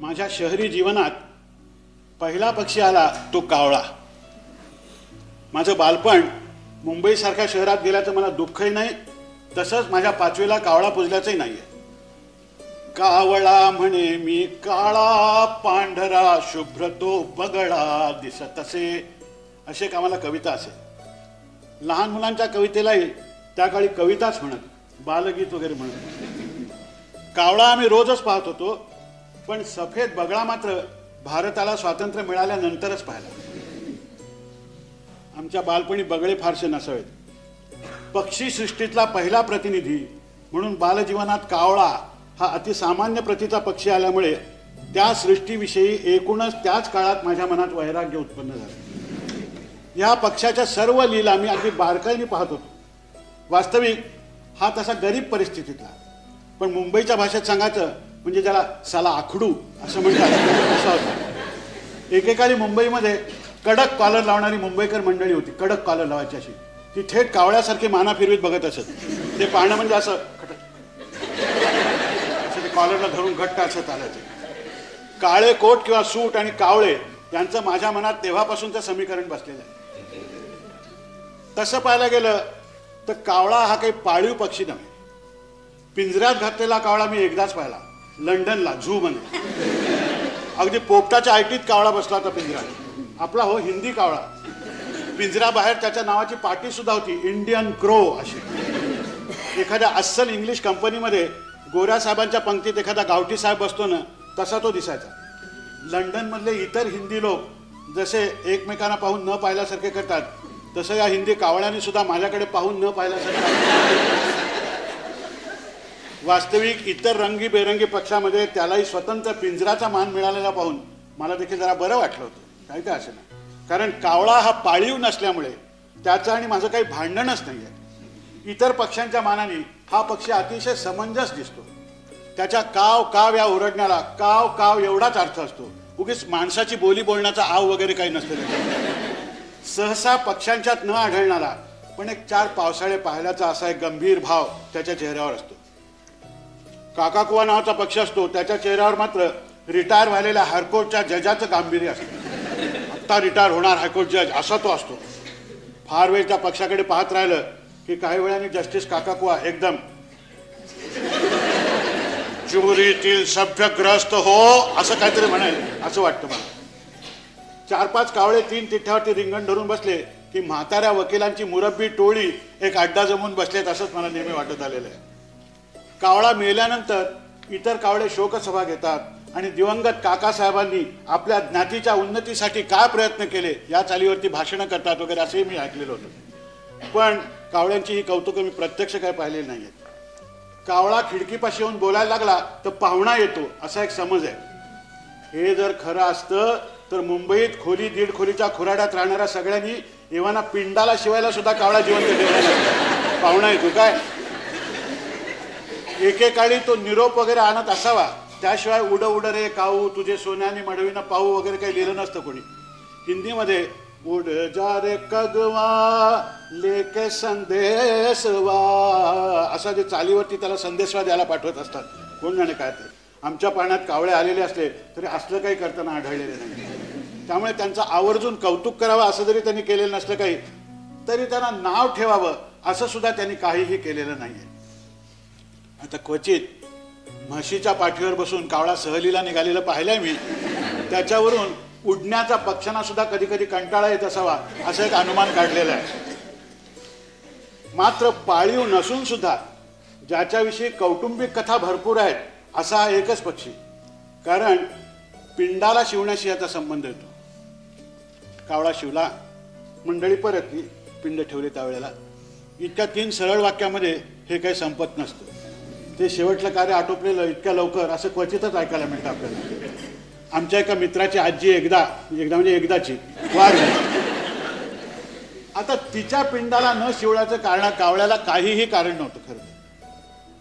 माझ्या शहरी जीवनात पहिला पक्षी आला तो कावळा. माझं बालपण मुंबईसारख्या शहरात गेल्याचं मला दुःखही नाही, तसंच माझ्या पाचवीला कावळा पुजल्याचंही नाही आहे. कावळा म्हणे मी काळा पांढरा शुभ्र तो बगळा दिसत असे, असे एक आम्हाला कविता असे. लहान मुलांच्या कवितेलाही त्या काळी कविताच म्हणत, बालगीत वगैरे म्हणत. कावळा आम्ही रोजच पाहत होतो, पण सफेद बगळा मात्र भारताला स्वातंत्र्य मिळाल्यानंतरच पाहिला. आमच्या बालपणी बगळे फारसे नसावेत. पक्षी सृष्टीतला पहिला प्रतिनिधी म्हणून बालजीवनात कावळा हा अतिसामान्य प्रतीचा पक्षी आल्यामुळे त्या सृष्टीविषयी एकूणच त्याच काळात माझ्या मनात वैराग्य उत्पन्न झालं. या पक्षाच्या सर्व लीला मी अगदी बारकाईने पाहत होतो. वास्तविक हा तसा गरीब परिस्थितीतला, पण मुंबईच्या भाषेत सांगायचं म्हणजे ज्याला साला आखडू असं म्हणतात असा होता. एकेकाळी मुंबईमध्ये कडक कॉलर लावणारी मुंबईकर मंडळी होती. कडक कॉलर लावायची अशी, ती थेट कावळ्यासारखी माना फिरवीत बघत असत. ते पाहणं म्हणजे असं ते कॉलरला धरून घट्ट असं चालायचे. काळे कोट किंवा सूट आणि कावळे यांचं माझ्या मनात तेव्हापासूनचं समीकरण बसलेलं आहे. तसं पाहायला गेलं तर कावळा हा काही पाळीव पक्षी नव्हे. पिंजऱ्यात घातलेला कावळा मी एकदाच पाहिला, लंडनला झू मध्ये. अगदी पोपटाच्या ऐटीत कावळा बसला होता पिंजऱ्यात. आपला हो हिंदी कावळा. पिंजऱ्याबाहेर त्याच्या नावाची पाटी सुद्धा होती, इंडियन क्रो अशी. एखाद्या अस्सल इंग्लिश कंपनीमध्ये गोऱ्या साहेबांच्या पंक्तीत एखादा गावठी साहेब बसतो ना, तसा तो दिसायचा. लंडनमधले इतर हिंदी लोक जसे एकमेकांना पाहून न पाहिल्यासारखे करतात, तसं या हिंदी कावळ्याने सुद्धा माझ्याकडे पाहून न पाहिल्यासारखे. वास्तविक इतर रंगीबेरंगी पक्षामध्ये त्यालाही स्वतंत्र पिंजराचा मान मिळालेला पाहून मला देखील जरा बरं वाटलं होतं. काही काय असे ना, कारण कावळा हा पाळीव नसल्यामुळे त्याचं आणि माझं काही भांडणच नाही आहे. इतर पक्ष्यांच्या मानाने हा पक्षी अतिशय समंजस दिसतो. त्याच्या काव काव या ओरडण्याला काव काव एवढाच अर्थ असतो. उगीच माणसाची बोली बोलण्याचा आव वगैरे काही नसतं. सहसा पक्ष्यांच्यात न आढळणारा पण एक 4 पावसाळे पाहिल्याचा असा एक गंभीर भाव त्याच्या चेहऱ्यावर असतो. काकाकुवा नावाचा पक्षी असतो, त्याच्या चेहऱ्यावर मात्र रिटायर व्हायलेल्या हायकोर्टच्या जजाचं गांभीर्य असतं. आत्ता रिटायर होणार हायकोर्ट जज असा तो असतो. फार वेळ त्या पक्षाकडे पाहत राहिलं की काही वेळाने जस्टिस काकाकुवा एकदम चोरीतील सभ्यग्रस्त हो असं काहीतरी म्हणाल असं वाटतं मला. 4-5 कावळे 3 तिठ्यावरती रिंगण धरून बसले की म्हाताऱ्या वकिलांची मुरब्बी टोळी एक अड्डा जमून बसलेत असंच मला नेहमी वाटत आलेलं आहे. कावळा मेल्यानंतर इतर कावळे शोकसभा घेतात आणि दिवंगत काकासाहेबांनी आपल्या ज्ञातीच्या उन्नतीसाठी काय प्रयत्न केले या चालीवरती भाषणं करतात वगैरे असंही मी ऐकलेलं होतं. पण कावळ्यांची ही कौतुकं मी प्रत्यक्ष काय पाहिलेली नाही आहेत. कावळा खिडकीपाशी येऊन बोलायला लागला तर पाहुणा येतो असा एक समज आहे. हे जर खरं असतं तर मुंबईत खोली 1.5 खोलीच्या खुराड्यात राहणाऱ्या सगळ्यांनी एव्हाना पिंडाला शिवायला सुद्धा कावळा जिवंत ठेवला. पाहुणा येतो काय. एकेकाळी तो निरोप वगैरे आणत असावा, त्याशिवाय उड उड रे काऊ तुझे सोन्याने मडवीनं पाहू वगैरे काही लिहिलं नसतं कोणी. हिंदीमध्ये उड जा रे कगवा लेके संदेशवा असा जे चालीवरती त्याला संदेशवा द्यायला पाठवत असतात. कोण जाणे काय ते. आमच्या पाण्यात कावळे आलेले असले तरी असलं काही करताना आढळलेले नाही. त्यामुळे त्यांचं आवर्जून कौतुक करावं असं जरी त्यांनी केलेलं नसलं काही, तरी त्यांना नाव ठेवावं असं सुद्धा त्यांनी काहीही केलेलं नाही आहे. आता क्वचित म्हशीच्या पाठीवर बसून कावळा सहलीला निघालेलं पाहिलंय मी. त्याच्यावरून उडण्याचा पक्ष्यांना सुद्धा कधी कधी कंटाळा येत असावा असं एक अनुमान काढलेला आहे. मात्र पाळीव नसून सुद्धा ज्याच्याविषयी कौटुंबिक कथा भरपूर आहेत असा एकच पक्षी, कारण पिंडाला शिवण्याशी याचा संबंध येतो. कावळा शिवला, मंडळी परतली, पिंड ठेवली त्यावेळेला. इतक्या 3 सरळ वाक्यामध्ये हे काही संपत नसतं. ते शेवटलं कार्य आटोपलेलं इतक्या लवकर असं क्वचितच ऐकायला मिळतं आपल्याला. आमच्या एका मित्राची आजी एकदा म्हणजे एकदाची वारली. आता तिच्या पिंडाला न शिवण्याचं कारण कावळ्याला काहीही कारण नव्हतं खरं.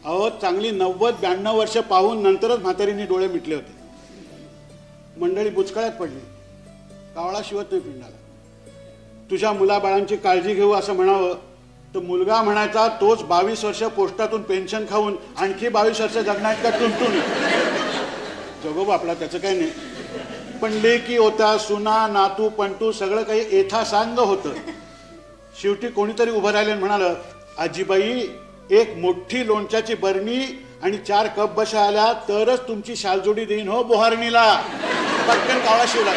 अहो चांगली 90-92 वर्ष पाहून नंतरच म्हातारीने डोळे मिटले होते. मंडळी बुचकळ्यात पडली. कावळा शिवत नाही पिंडाला. तुझ्या मुलाबाळांची काळजी घेऊ असं म्हणावं तर मुलगा म्हणायचा तोच 22 वर्ष पोस्टातून पेन्शन खाऊन आणखी 22 वर्ष जगण्यात का टुनटुन. जगो आपला, त्याचं काही नाही. पण लेकी होता, सुना, नातू, पंटू सगळं काही येथासांग होतं. शेवटी कोणीतरी उभं राहिलं आणि म्हणालं, आजीबाई एक मोठी लोणच्याची बरणी आणि 4 कप बशा आल्या तरच तुमची शालजोडी देईन हो बोहारणीला. पटकन कावळा शिवला.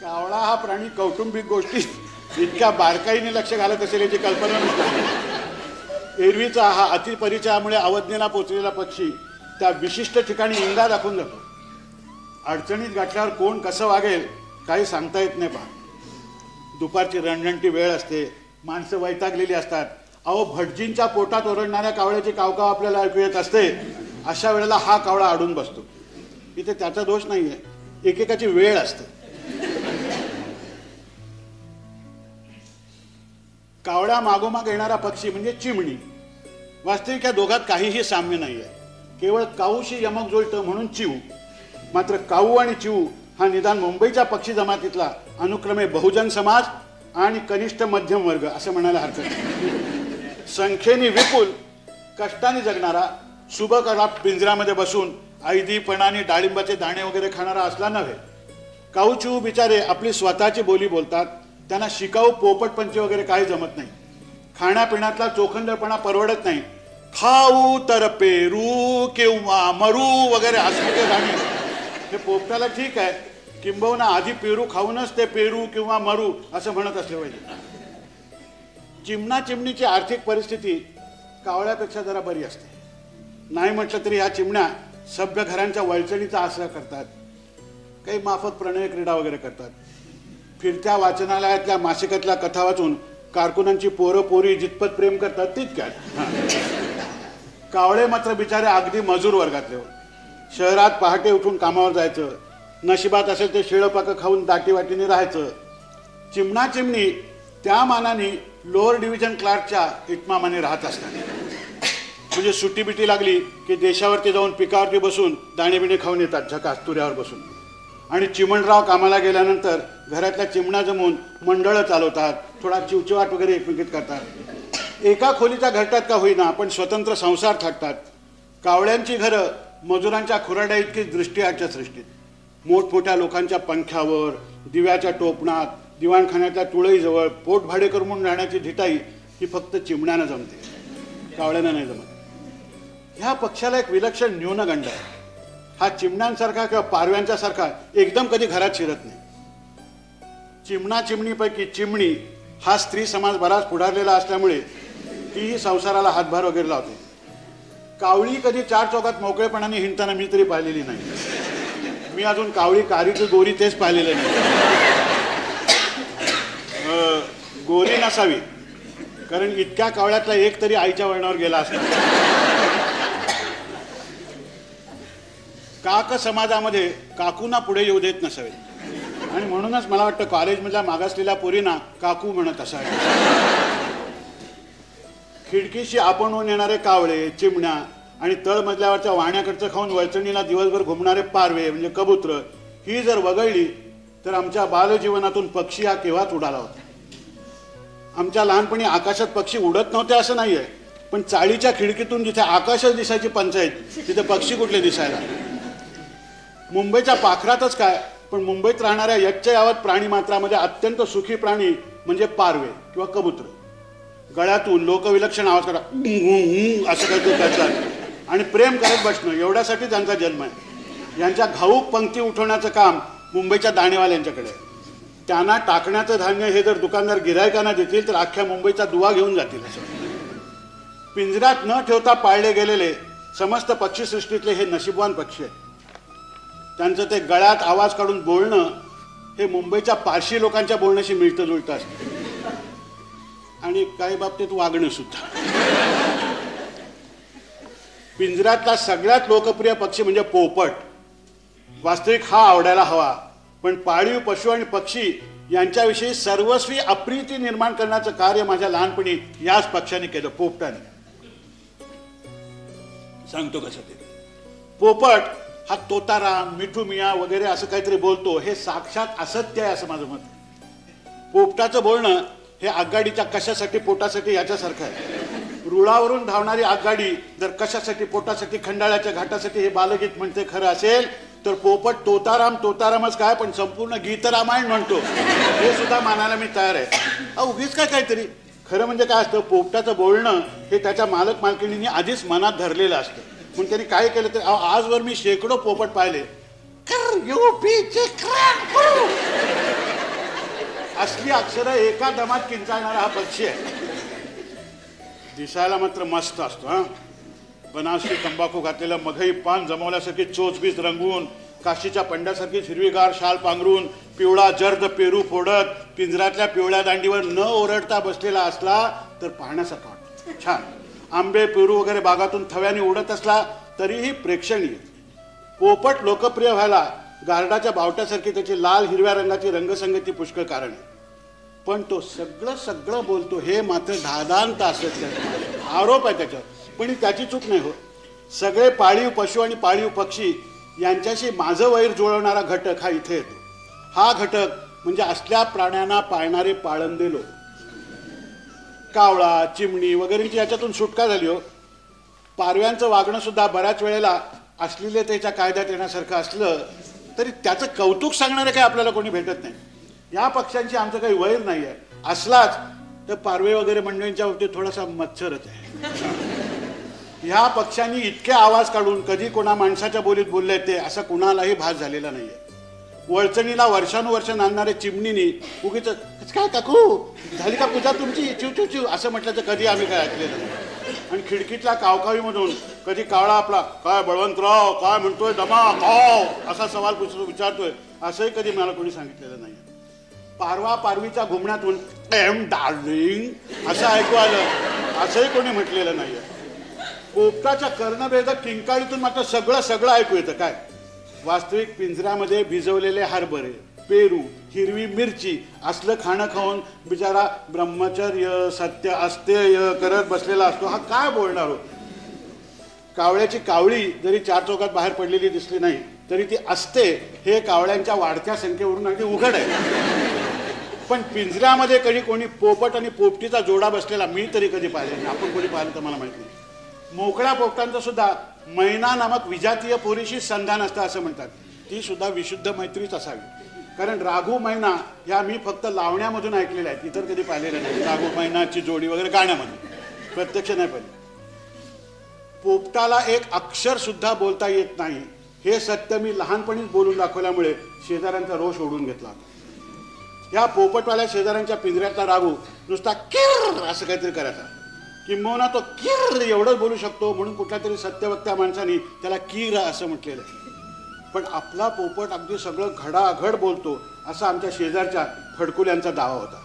कावळा हा प्राणी कौटुंबिक गोष्टी इतक्या बारकाईने लक्ष घालत असेल याची कल्पना नसते. एरवीचा हा अतिपरिचयामुळे अवज्ञेला पोचलेला पक्षी त्या विशिष्ट ठिकाणी इंगा दाखवून जातो. अडचणीत गाठल्यावर कोण कसं वागेल काही सांगता येत नाही. पहा, दुपारची रणरणटी वेळ असते, माणसं वैतागलेली असतात. अहो, भटजींच्या पोटात ओरडणाऱ्या कावळ्याची कावकाव आपल्याला ऐकू येत असते. अशा वेळेला हा कावळा अडून बसतो. इथे त्याचा दोष नाहीये, एकेकाची वेळ असते. कावळ्या मागोमाग येणारा पक्षी म्हणजे चिमणी. वास्तविक या दोघात काहीही साम्य नाहीये. केवळ काऊशी यमक जुळतं म्हणून चिऊ. मात्र काऊ आणि चिऊ हा निदान मुंबईच्या पक्षी जमातीतला अनुक्रमे बहुजन समाज आणि कनिष्ठ मध्यम वर्ग असं म्हणायला हरकत नाही. संख्येने विपुल, कष्टाने जगणारा, सुबक पिंजऱ्यामध्ये बसून ऐदीपणाने डाळिंबाचे दाणे वगैरे खाणारा असला नव्हे. काऊ चिऊ बिचारे आपली स्वतःची बोली बोलतात. त्यांना शिकाऊ पोपटपंची वगैरे काही जमत नाही. खाण्यापिण्यातला चोखंदळपणा परवडत नाही. खाऊ तर पेरू किंवा मरू वगैरे असलेले गाणी हे पोपटाला ठीक आहे, किंबहुना आधी पेरू खाऊनच ते पेरू किंवा मरू असं म्हणत असले पाहिजे. चिमणा चिमणीची आर्थिक परिस्थिती कावळ्यापेक्षा जरा बरी असते. नाही म्हटलं तरी ह्या चिमण्या सभ्य घरांच्या वळचणीचा आसरा करतात. काही माफक प्रणय क्रीडा वगैरे करतात. फिरत्या वाचनालयातल्या मासिकातल्या कथा वाचून कारकुनांची पोरं पोरी जितपत प्रेम करतात तितक्यात. कावळे मात्र बिचारे अगदी मजूर वर्गातले हो. शहरात पहाटे उठून कामावर जायचं, नशिबात असेल ते शिळपाकं खाऊन दाटी वाटीने राहायचं. चिमणा चिमणी त्या मानाने लोअर डिव्हिजन क्लार्कच्या इतमामाने राहत असतात. म्हणजे सुट्टी बिटी लागली की देशावरती जाऊन पिकावरती बसून दाणेबिणे खाऊन येतात झकास तुऱ्यावर बसून. आणि चिमणराव कामाला गेल्यानंतर घरातल्या चिमणा जमून मंडळं चालवतात, थोडा चिवचिवाट वगैरे एकमेकीत करतात. एका खोलीच्या घरट्यात का होईना पण स्वतंत्र संसार थाटतात. कावळ्यांची घरं मजुरांच्या खुराड्या इतकी दृष्टीआडच्या सृष्टीत. मोठमोठ्या लोकांच्या पंख्यावर, दिव्याच्या टोपणात, दिवाणखान्यातल्या तुळईजवळ पोट भाडे करून राहण्याची धिटाई ही फक्त चिमण्यानं जमते, कावळ्यांना नाही जमत. ह्या पक्षाला एक विलक्षण न्यूनगंड आहे. हा चिमण्यांसारखा किंवा पारव्यांच्या सारखा एकदम कधी घरात शिरत नाही. चिमणा चिमणीपैकी चिमणी हा स्त्री समाज बराच पुढारलेला असल्यामुळे तीही संसाराला हातभार वगैरे लावते. कावळी कधी 4 चौकात मोकळेपणाने हिंडताना मी तरी पाहिलेली नाही. मी अजून कावळी कारी की गोरी तेच पाहिलेलं नाही. गोरी नसावी, कारण इतक्या कावळ्यातला एक तरी आईच्या वळणावर गेला असता. काक समाजामध्ये काकूंना पुढे येऊ देत नसावेत आणि म्हणूनच मला वाटतं कॉलेजमधल्या मागासलेल्या पोरींना काकू म्हणत असावे. खिडकीशी आपणहून येणारे कावळे, चिमण्या आणि तळमजल्यावरच्या वाहण्याकडचं खाऊन वळचणीला दिवसभर घुमणारे पारवे म्हणजे कबूतर ही जर वगळली तर आमच्या बालजीवनातून पक्षी हा केव्हाच उडाला होता. आमच्या लहानपणी आकाशात पक्षी उडत नव्हते असं नाही आहे, पण चाळीच्या खिडकीतून जिथे आकाशच दिसायची पंचायत तिथे पक्षी कुठले दिसायला. मुंबईच्या पाखरातच काय, पण मुंबईत राहणाऱ्या यच्च यावत प्राणी मात्रामध्ये अत्यंत सुखी प्राणी म्हणजे पारवे किंवा कबूतर. गळ्यातून लोकविलक्षण आवाज करा असं काहीतरी करतात आणि प्रेम करत बसणं एवढ्यासाठी त्यांचा जन्म आहे. यांच्या घाऊक पंक्ती उठवण्याचं काम मुंबईच्या दाणेवाल्यांच्याकडे आहे. त्यांना टाकण्याचं धान्य हे जर दुकानदार गिरायकांना देतील तर अख्ख्या मुंबईचा दुवा घेऊन जातील. पिंजऱ्यात न ठेवता पाळले गेलेले समस्त पक्षीसृष्टीतले हे नशीबवान पक्षी आहेत. त्यांचं ते गळ्यात आवाज काढून बोलणं हे मुंबईच्या पारशी लोकांच्या बोलण्याशी मिळतं जुळतं असतं आणि काही बाबतीत वागणं सुद्धा. पिंजऱ्यातला सगळ्यात लोकप्रिय पक्षी म्हणजे पोपट. वास्तविक हा आवडायला हवा, पण पाळीव पशु आणि पक्षी यांच्याविषयी सर्वस्वी अप्रिती निर्माण करण्याचं कार्य माझ्या लहानपणी याच पक्षाने केलं, पोपटाने. सांगतो कसं ते. पोपट हा तोतारा, मिठू मिया वगैरे असं काहीतरी बोलतो हे साक्षात असत्य आहे असं माझं मत आहे. पोपटाचं बोलणं हे आगगाडीच्या कशासाठी पोटासाठी याच्यासारखं आहे. रुळावरून धावणारी आगगाडी जर कशासाठी, पोटासाठी, खंडाळ्याच्या घाटासाठी हे बालगीत म्हणते खरं असेल, तर पोपट तोताराम तोतारामच काय पण संपूर्ण गीतरामायण म्हणतो हे सुद्धा मानायला मी तयार आहे. उगीच काय काहीतरी. खरं म्हणजे काय असतं, पोपटाचं बोलणं हे त्याच्या मालक मालकिणींनी आधीच मनात धरलेलं असतं. म्हणून त्यांनी काय केलं तर आजवर मी शेकडो पोपट पाहिले. असली अक्षरं एका दमात किंचाळणारा हा पक्षी आहे. दिसायला मात्र मस्त असतो. बनावशी तंबाखू घातलेलं मघई पान जमवल्यासारखी चोचबीज रंगवून, काशीच्या पंड्यासारखी हिरवीगार शाल पांघरून, पिवळा जर्द पेरू फोडत पिंजऱ्यातल्या पिवळ्या दांडीवर न ओरडता बसलेला असला तर पाहण्यासारखा वाटतो. छान. आंबे पेरू वगैरे बागातून थव्याने उडत असला तरीही प्रेक्षणीय. पोपट लोकप्रिय व्हायला गार्डाच्या बावट्यासारखी त्याची लाल हिरव्या रंगाची रंगसंगती पुष्कळ कारण आहे. पण तो सगळं बोलतो हे मात्र धादांत असत. आरोप आहे त्याच्यावर. पण त्याची चूक नाही हो. सगळे पाळीव पशु आणि पाळीव पक्षी यांच्याशी माझं वैर जुळवणारा घटक हा इथे येतो. हा घटक म्हणजे असल्या प्राण्यांना पाळणारे पाळंदे लोक. कावळा, चिमणी वगैरेंची याच्यातून सुटका झाली हो. पारव्यांचं वागणं सुद्धा बऱ्याच वेळेला अश्लीलतेच्या कायद्यात येण्यासारखं असलं तरी त्याचं कौतुक सांगणारे काही आपल्याला कोणी भेटत नाही. या पक्ष्यांची आमचं काही वैर नाही आहे. असलाच तर पारवे वगैरे मंडळींच्या बाबतीत थोडासा मच्छरच आहे. ह्या पक्ष्यांनी इतके आवाज काढून कधी कोणा माणसाच्या बोलीत बोलले ते असं कुणालाही भास झालेला नाही आहे. वळचणीला वर्षानुवर्ष नांदणारे चिमणीनी उगीच काय काकू झाली का पूजा तुमची, चिव चिव चिव असं म्हटलं तर कधी आम्ही काय ऐकलेलं नाही. आणि खिडकीतल्या कावकावीमधून कधी कावळा आपला काय बळवंतराव काय म्हणतोय दमा काव असा सवाल विचारतोय असंही कधी मला कोणी सांगितलेलं नाही. पारवा पारवीच्या घुमण्यातून एम डार्लिंग असं ऐकू आलं असंही कोणी म्हटलेलं नाही आहे. पोपटाच्या कर्णभेदक किंकाळीतून मात्र सगळं ऐकू येतं. काय वास्तविक पिंजऱ्यामध्ये भिजवलेले हरभरे, पेरू, हिरवी मिरची असलं खाणं खाऊन बिचारा ब्रह्मचर्य सत्य अस्तेय करत बसलेला असतो. हा काय बोलणार हो. कावळ्याची कावळी जरी चार चौकात बाहेर पडलेली दिसली नाही तरी ती असते हे कावळ्यांच्या वाढत्या संख्येवरून अगदी उघड आहे. पण पिंजऱ्यामध्ये कधी कोणी पोपट आणि पोपटीचा जोडा बसलेला मी तरी कधी पाहिलं नाही. आपण कोणी पाहिलं तर मला माहित नाही. मोकळ्या पोपटांचं सुद्धा मैना नामक विजातीय पोरीशी संधान असतं असं म्हणतात. ती सुद्धा विशुद्ध मैत्रीच असावी. कारण राघू मैना ह्या मी फक्त लावण्यामधून ऐकलेल्या आहेत, इतर कधी पाहिलेल्या नाही. राघू मैनाची जोडी वगैरे गाण्यामध्ये, प्रत्यक्ष नाही पाहिजे. पोपटाला एक अक्षर सुद्धा बोलता येत नाही हे सत्य मी लहानपणीच बोलून दाखवल्यामुळे शेजाऱ्यांचा रोष ओढून घेतला. या पोपटवाल्या शेजाऱ्यांच्या पिंजऱ्यातला राघू नुसता किर असं काहीतरी करायचा. किंबहुना तो किर एवढंच बोलू शकतो म्हणून कुठल्या तरी सत्यवक्त्या माणसाने त्याला किर असं म्हटलेलं आहे. पण आपला पोपट अगदी सगळं घडाघड बोलतो असा आमच्या शेजारच्या फडकुल्यांचा दावा होता.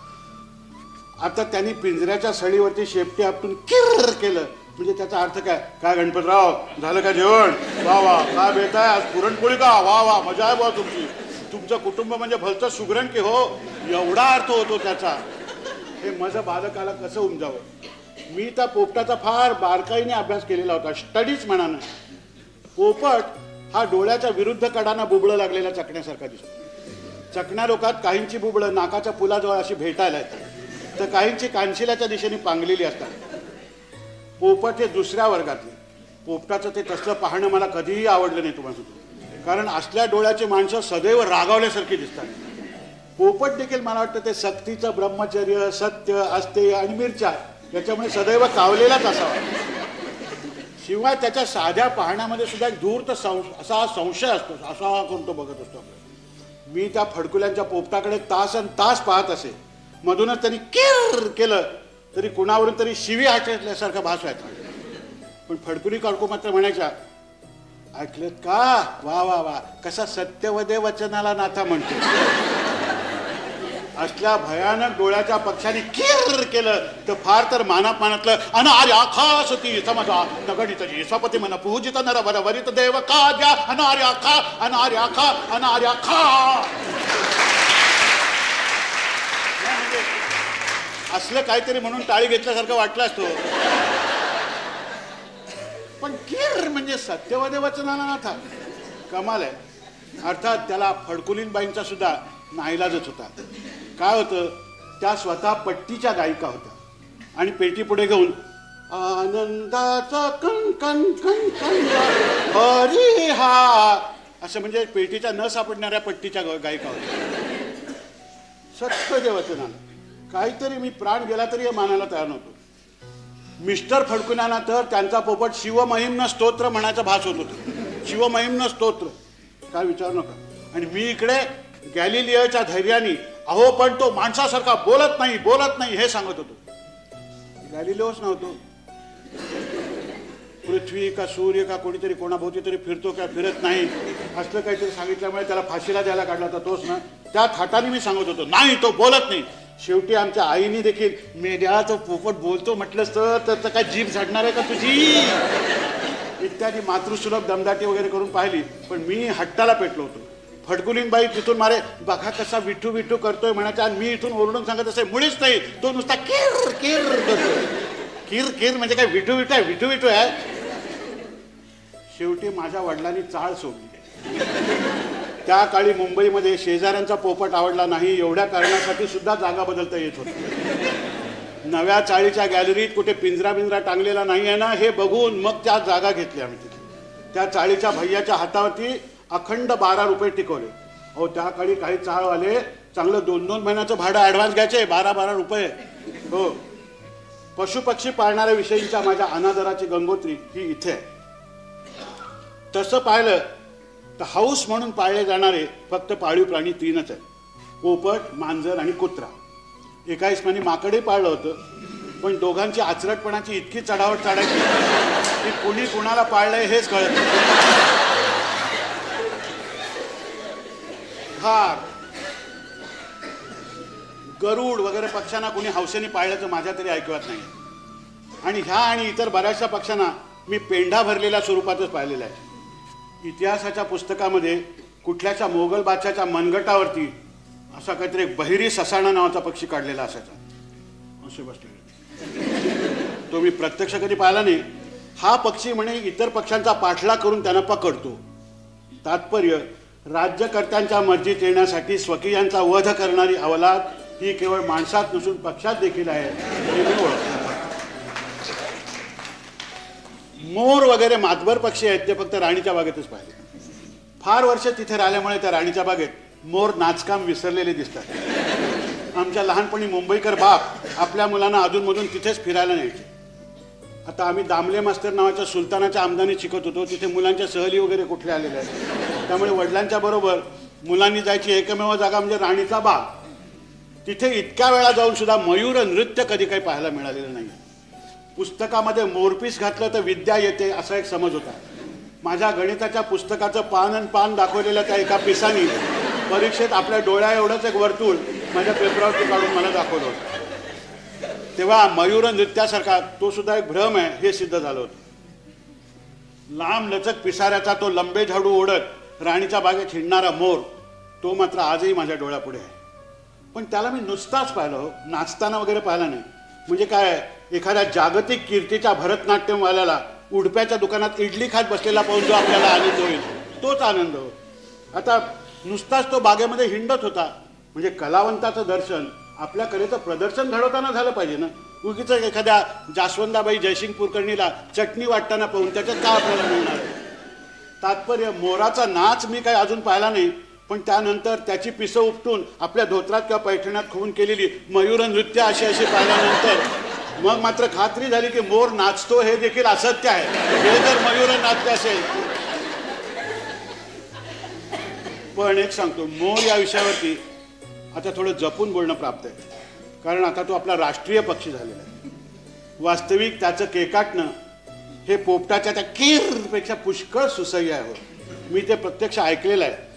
आता त्यांनी पिंजऱ्याच्या सळीवरती शेपटी आपटून किर केलं म्हणजे त्याचा अर्थ काय, काय गणपतराव झालं का जेवण, वा वा काय बेताय आज पुरणपोळी का, वा वा मजा आहे बा तुमची, तुमचं कुटुंब म्हणजे भलतं सुगरण की हो, एवढा अर्थ होतो त्याचा. हे माझं बालकाला कसं उमजावं. मी त्या पोपटाचा फार बारकाईने अभ्यास केलेला होता, स्टडीज म्हणानं. पोपट हा डोळ्याच्या विरुद्ध कडांना बुबळं लागलेल्या चकण्यासारखा दिसतो. चकण्या लोकात काहींची बुबळं नाकाच्या पुलाजवळ अशी भेटायला येतात तर काहींची कानशिलाच्या दिशेने पांगलेली असतात. पोपट हे दुसऱ्या वर्गातले. पोपटाचं ते तसलं पाहणं मला कधीही आवडलं नाही तुम्हाला, कारण असल्या डोळ्याची माणसं सदैव रागावल्यासारखी दिसतात. पोपट देखील मला वाटतं ते सक्तीचं ब्रह्मचर्य, सत्य, अस्तेय आणि मिरच्या याच्यामुळे सदैव कावलेलाच असावा. शिवाय त्याच्या साध्या पाहण्यामध्ये सुद्धा एक धूर्त असा संशय असतो, असा करून तो बघत असतो. मी त्या फडकुल्यांच्या पोपटाकडे तासन तास पाहत असे. मधूनच त्यांनी किर केलं तरी कुणावरून तरी शिवी हाचल्यासारखा भास व्हायचा. पण फडकुली काढको मात्र म्हणायच्या, ऐकलं का, वा वा वा कसा सत्यवदे वचनाला नाथा म्हणतो. असल्या भयानक डोळ्याच्या पक्षाने किर केलं तर फार तर मानापानातलं अनार्या खा सती समजा नगणित स्वपती मन पूजित नर वर वरित देव का द्या अनार्या खा अनार्या खा अनार्या खा. असलं काहीतरी म्हणून टाळी घेतल्यासारखं वाटलं असतो. पण किर म्हणजे सत्यवदे वचनाला नाथा, कमाल आहे. अर्थात त्याला फडकुलीनबाईंचा सुद्धा नाईलाजच होता. काय होतं, त्या स्वतः पट्टीच्या गायिका होत्या आणि पेटी पुढे घेऊन आनंदाचा कण कण कण कण हरी हा, असं म्हणजे पेटीच्या न सापडणाऱ्या पट्टीच्या गायिका होत्या. सत्य देवाचं नाम, काहीतरी मी प्राण गेला तरी हे मानायला तयार नव्हतो. मिस्टर फडकुन्यांना तर त्यांचा पोपट शिवमहिम्न स्तोत्र म्हणायचा भास होत होता. शिवमहिम्न स्तोत्र काय विचारू नका. आणि मी इकडे गॅलिलिओच्या धैर्याने अहो पण तो माणसासारखा बोलत नाही हे सांगत होतो. गॅलिलिओच नव्हतो. पृथ्वी का सूर्य का कोणीतरी कोणाभोवती तरी फिरतो का फिरत नाही असलं काहीतरी सांगितल्यामुळे त्याला फाशीला द्यायला काढला होता तोच ना. त्या थाटाने मी सांगत होतो नाही तो बोलत नाही. शेवटी आमच्या आईने देखील मेल्या तो पोपट बोलतो म्हटलंस तर काय जीभ झाडणार आहे का तुझी इत्यादी मातृसुलभ दमदाटी वगैरे करून पाहिली. पण मी हट्टाला पेटलो होतो. फडकुलीनबाई तिथून मारे बघा कसा विठू विठू करतोय म्हणायचा आणि मी इथून ओरडून सांगत असे मुळीच नाही तो नुसता किर किर करतोय. किर किर म्हणजे काय विठू विठू आहे विठू विठू आहे. शेवटी माझ्या वडिलांनी चाळ सोडली. त्या काळी मुंबईमध्ये शेजाऱ्यांचा पोपट आवडला नाही एवढ्या कारणासाठी सुद्धा जागा बदलता येत होती. नव्या चाळीच्या गॅलरीत कुठे पिंजरा बिंजरा टांगलेला नाही आहे ना हे बघून मग त्या जागा घेतल्या आम्ही तिथे. त्या चाळीच्या भैयाच्या हातावरती अखंड 12 रुपये टिकवले. अहो त्या काळी काही चाळवाले चांगलं 2-2 महिन्याचं भाडं ॲडव्हान्स घ्यायचे 12-12 रुपये. हो, पशुपक्षी पाळणाऱ्या विषयींच्या माझ्या अनादराची गंगोत्री ही इथे आहे. तसं पाहिलं तर हाऊस म्हणून पाळले जाणारे फक्त पाळीव प्राणी 3च आहेत. पोपट, मांजर आणि कुत्रा. एका इस्मानी माकडे पाळलं होतं पण दोघांची आचरटपणाची इतकी चढावट चढायची की कुणी कुणाला पाळलंय हेच कळत नाही. हार, गरुड वगैरे पक्ष्यांना कुणी हौसेने पाळल्याचं माझ्या तरी ऐकवत नाही. आणि ह्या आणि इतर बऱ्याचशा पक्ष्यांना मी पेंढा भरलेल्या स्वरूपातच पाहिलेला आहे. इतिहासाच्या पुस्तकामध्ये कुठल्याशा मोगल बादशाच्या मनगटावरती असा काहीतरी बहिरी ससाणा नावाचा पक्षी काढलेला असायचा. असे बसले तो मी प्रत्यक्ष कधी पाहिला नाही. हा पक्षी म्हणे इतर पक्ष्यांचा पाठलाग करून त्यांना पकडतो. तात्पर्य राज्यकर्त्यांच्या मर्जीत येण्यासाठी स्वकीयांचा वध करणारी अवलाद ही केवळ माणसात नसून पक्षात देखील आहे हे मी ओळखतो. मोर वगैरे मातबर पक्षी आहेत ते फक्त राणीच्या बागेतच पाहिले. फार वर्ष तिथे राहिल्यामुळे त्या राणीच्या बागेत मोर नाचकाम विसरलेले दिसतात. आमच्या लहानपणी मुंबईकर बाप आपल्या मुलांना अधूनमधून तिथेच फिरायला न्यायचे. आता आम्ही दामले मास्तर नावाच्या सुलतानाच्या आमदानीत शिकत होतो. तिथे मुलांच्या सहली वगैरे कुठले आलेल्या आहेत. त्यामुळे वडिलांच्या बरोबर मुलांनी जायची एकमेव जागा म्हणजे राणीचा बाग. तिथे इतक्या वेळा जाऊन सुद्धा मयूर नृत्य कधी काही पाहायला मिळालेलं नाही. पुस्तकामध्ये मोरपीस घातलं तर विद्या येते असा एक समज होता. माझ्या गणिताच्या पुस्तकाचं पान दाखवलेल्या त्या एका पिसानी परीक्षेत आपल्या डोळ्या एवढंच एक वर्तुळ माझ्या पेपरावरती काढून मला दाखवलं होतं. तेव्हा मयूर नृत्यासारखा तो सुद्धा एक भ्रम आहे हे सिद्ध झालं होतं. लांब लचक पिसाऱ्याचा तो लंबे झाडू ओढत राणीच्या बागेत हिंडणारा मोर तो मात्र आजही माझ्या डोळ्यापुढे आहे. पण त्याला मी नुसताच पाहिलं हो, नाचताना वगैरे पाहिला नाही. म्हणजे काय एखाद्या जागतिक कीर्तीच्या भरतनाट्यमवाल्याला उडप्याच्या दुकानात इडली खात बसलेला पाहून जो आपल्याला आनंद होईल तोच आनंद हो. आता नुसताच तो बागेमध्ये हिंडत होता म्हणजे कलावंताचं दर्शन आपल्या कलेचं प्रदर्शन घडवताना झालं पाहिजे ना. उगीच एखाद्या जास्वंदाबाई जयसिंग कुलकर्णीला चटणी वाटताना पाहून त्याच्यात काय आपल्याला मिळणार आहे. तात्पर्य मोराचा नाच मी काही अजून पाहिला नाही. पण त्यानंतर त्याची पिसं उपटून आपल्या धोत्रात किंवा पैठण्यात खून केलेली मयूर नृत्य अशी पाहिल्यानंतर मग मात्र खात्री झाली की मोर नाचतो हे देखील असत्य आहे. हे जर मयूर नाट्य असेल. पण एक सांगतो मोर या विषयावरती आता थोडं जपून बोलणं प्राप्त आहे. कारण आता तो आपला राष्ट्रीय पक्षी झालेला आहे. वास्तविक त्याचं केकाटणं हे पोपटाच्या त्या कीरपेक्षा पुष्कळ सुसह्य आहे. मी ते प्रत्यक्ष ऐकलेलं आहे.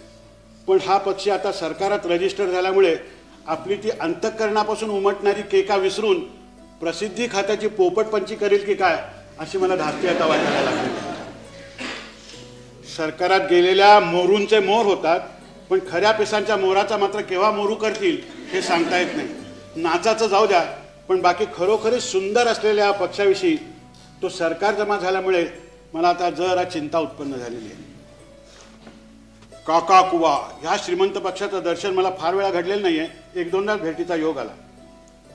पण हा पक्षी आता सरकारात रजिस्टर झाल्यामुळे आपली ती अंतःकरणापासून उमटणारी केका विसरून प्रसिद्धी खात्याची पोपटपंची करेल की काय अशी मला धास्ती आता वाटायला लागली. सरकारात गेलेल्या मोरूंचे मोर होतात पण खऱ्या पिसांच्या मोराचा मात्र केव्हा मोरू करतील हे सांगता येत नाही. नाचाचं जाऊ द्या पण बाकी खरोखरीच सुंदर असलेल्या पक्षाविषयी तो सरकार जमा झाल्यामुळे मला आता जरा चिंता उत्पन्न झालेली आहे. काकाकुवा ह्या श्रीमंत पक्षाचं दर्शन मला फार वेळा घडलेलं नाही आहे. 1-2दा भेटीचा योग आला.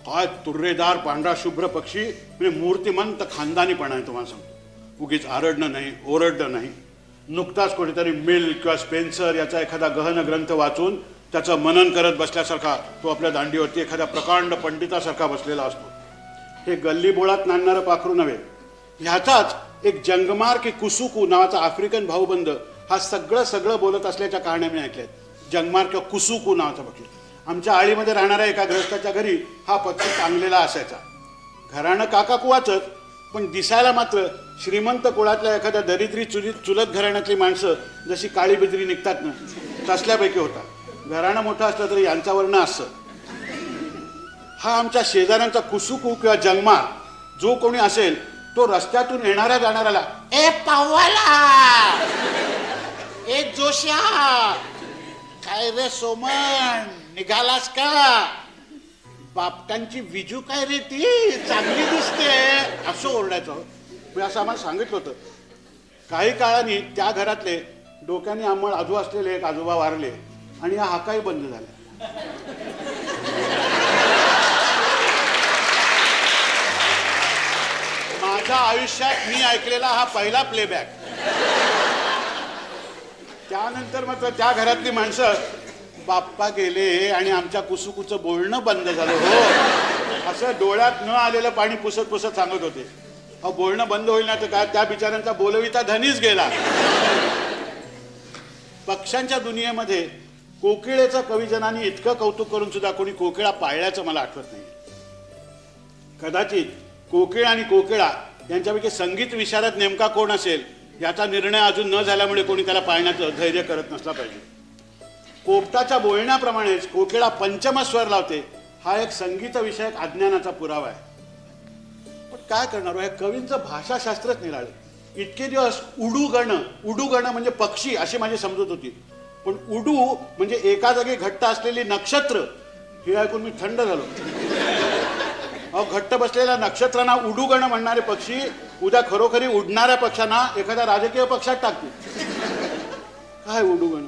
काय तुर्रेदार पांढरा शुभ्र पक्षी, म्हणजे मूर्तिमंत खानदानीपणा आहे तुम्हाला सांगतो. उगीच आरडणं नाही, ओरडणं नाही. नुकताच कोणीतरी मिल किंवा स्पेन्सर याचा एखादा गहन ग्रंथ वाचून त्याचं मनन करत बसल्यासारखा तो आपल्या दांडीवरती एखाद्या प्रकांड पंडितासारखा बसलेला असतो. हे गल्ली बोळात नांदणारं पाखरू नव्हे. ह्याचाच एक जंगमार की कुसुकू नावाचा आफ्रिकन भाऊबंद हा सगळं बोलत असल्याच्या कहाण्या मी ऐकल्यात. जंगमार किंवा कुसुकू नावाचा पक्षी. आमच्या आळीमध्ये राहणाऱ्या एका गृहस्थाच्या घरी हा पक्षी चांगलेला असायचा. घराणं काकाकुवाचंच, पण दिसायला मात्र श्रीमंत कुळातल्या एखाद्या दरिद्री चुलत घराण्यातली माणसं जशी काळी बिजरी निघतात ना, तसल्यापैकी होता. घराणं मोठं असलं तरी यांचा वर्ण असं. हा आमच्या शेजाऱ्यांचा कुसुकू किंवा जंगमार जो कोणी असेल तो रस्त्यातून येणाऱ्या जाणाऱ्याला, ए पाव्वाला, ए जोश्या, काय रे सोमन, निघालास का? बापटांची विजू काय रे ती, चांगली दिसते, असं ओरडायचं. मी असं आम्हाला सांगितलं होतं. काही काळाने त्या घरातले डोक्याने आंमळ आजू असलेले एक आजोबा वारले आणि हा हाकाही बंद झाला. माझ्या आयुष्यात मी ऐकलेला हा पहिला प्लेबॅक. त्यानंतर मात्र त्या घरातली माणसं बाप्पा गेले आणि आमच्या कुसुकूचं बोलणं बंद झालं हो, असं डोळ्यात न आलेलं पाणी पुसत पुसत सांगत होते. अहो बोलणं बंद होईल ना तर काय, त्या बिचाऱ्यांचा बोलविता धनीच गेला. पक्ष्यांच्या दुनियेमध्ये कोकिळेचं कवीजनांनी इतकं कौतुक करून सुद्धा कोणी कोकिळा पाळल्याचं मला आठवत नाही. कदाचित कोकिळ आणि कोकिळा यांच्यापैकी संगीत विशारद नेमका कोण असेल याचा निर्णय अजून न झाल्यामुळे कोणी त्याला पाळण्याचं धैर्य करत नसला पाहिजे. पोपटाच्या बोलण्याप्रमाणेच कोकिळा पंचम स्वर लावते हा एक संगीत विषयक अज्ञानाचा पुरावा आहे. पण काय करणार, या कवींचं भाषाशास्त्रच निराळे. इतके दिवस उडू गण म्हणजे पक्षी अशी माझी समजूत होती, पण उडू म्हणजे एका जागी घट्ट असलेली नक्षत्र हे ऐकून मी थंड झालो. अहो घट्ट बसलेल्या नक्षत्रांना उडूगण म्हणणारे पक्षी उद्या खरोखरी उडणाऱ्या पक्षांना एखाद्या राजकीय पक्षात टाकतील. काय उडूगण?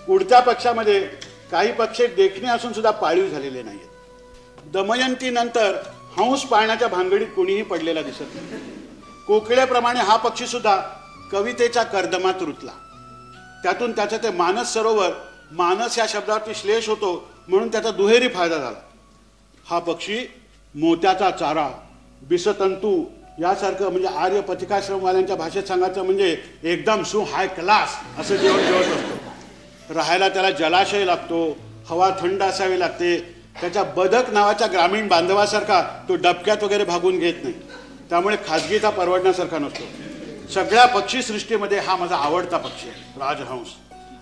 उडत्या पक्षामध्ये काही पक्षी देखणे असून सुद्धा पाळीव झालेले नाहीत. दमयंतीनंतर हंस पाळण्याच्या भानगडीत कोणीही पडलेला दिसत नाही. कोकिळेप्रमाणे हा पक्षी सुद्धा कवितेच्या कर्दमात रुतला. त्यातून त्याचं ते मानस सरोवर, मानस या शब्दावरती श्लेष होतो म्हणून त्याचा दुहेरी फायदा झाला. हा पक्षी मोत्याचा चारा, बिसतंतू यासारखं म्हणजे आर्य पथिकाश्रमवाल्यांच्या भाषेत सांगायचं म्हणजे एकदम हाय क्लास असं जेवण जेवत असतो. राहायला त्याला जलाशय लागतो, हवा थंड असावी लागते. त्याच्या बदक नावाच्या ग्रामीण बांधवासारखा तो डबक्यात वगैरे भागून घेत नाही, त्यामुळे खाजगीता परवडण्यासारखा नसतो. सगळ्या पक्षीसृष्टीमध्ये हा माझा आवडता पक्षी आहे, राजहंस.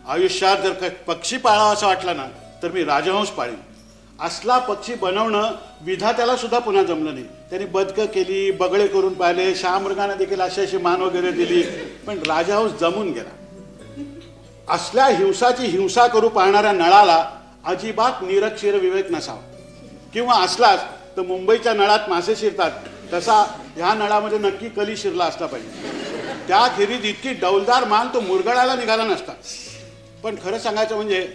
आयुष्यात जर पक्षी पाळावा असं वाटला ना तर मी राजहंस पाळीन. असला पक्षी बनवणं विधात्याला सुद्धा पुन्हा जमलं नाही. त्यांनी बदकं केली, बगळे करून पाहिले, शहामृगाने देखील अशी मान वगैरे दिली, पण राजहंस जमून गेला. असल्या हिंसाची हिंसा करू पाहणाऱ्या नळाला अजिबात निरक्षीर विवेक नसावा, किंवा असलाच तर मुंबईच्या नळात मासे शिरतात तसा ह्या नळामध्ये नक्की कली शिरला असला पाहिजे. त्या खेरीज इतकी डौलदार मान तो मुरगळायला निघाला नसता. पण खरं सांगायचं म्हणजे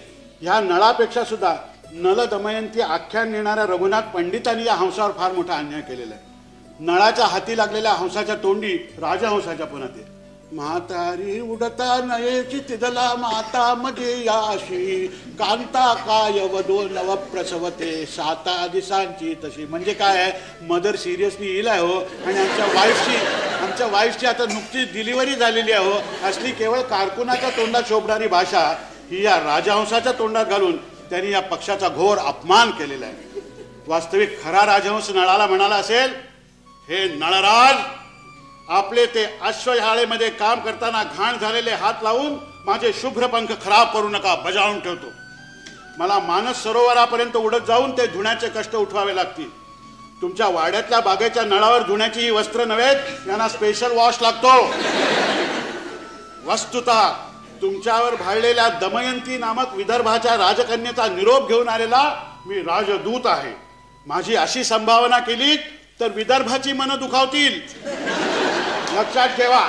ह्या नळापेक्षा सुद्धा नल दमयंती आख्यान नेणाऱ्या रघुनाथ पंडितांनी या हंसावर फार मोठा अन्याय केलेला आहे. नळाच्या हाती लागलेल्या हंसाच्या तोंडी राजहंसाच्या पुन्हा ते म्हातारी उडता नयेची तिदला माता मध्ये याशी कांता काय वधो नव प्रसवते साता दिसांची तशी. म्हणजे काय आहे, मदर सिरियसली येईल आहे हो, आणि आमच्या वाईफची आता नुकतीच डिलिव्हरी झालेली आहे हो, असली केवळ कारकुनाच्या तोंडात शोभणारी भाषा ही या राजहंसाच्या तोंडात घालून त्यांनी या पक्षाचा घोर अपमान केलेला आहे. वास्तविक खरा राजहंस नळाला म्हणाला असेल, हे नळराज, आपले ते अश्वशाळेमध्ये काम करताना घाण झालेले हात लावून माझे शुभ्र पंख खराब करू नका, बजावून ठेवतो. मला मानस सरोवरापर्यंत उडत जाऊन ते धुण्याचे कष्ट उठवावे लागतील. तुमच्या वाड्यातल्या बागेच्या नळावर धुण्याची ही वस्त्र नव्हेत, यांना स्पेशल वॉश लागतो. वस्तुतः तुमच्यावर भाळलेल्या दमयंती नामक विदर्भाच्या राजकन्येचा निरोप घेऊन आलेला मी राजदूत आहे. माझी अशी संभावना केली तर विदर्भाची मनं दुखावतील. लक्षात ठेवा,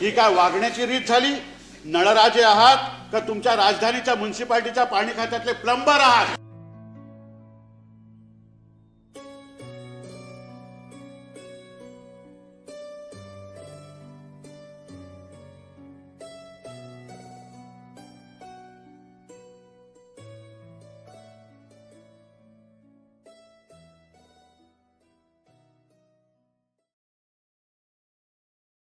ही काय वागण्याची रीत झाली? नळराजे आहात का तुमच्या राजधानीच्या म्युन्सिपाल्टीच्या पाणी खात्यातले प्लंबर आहात?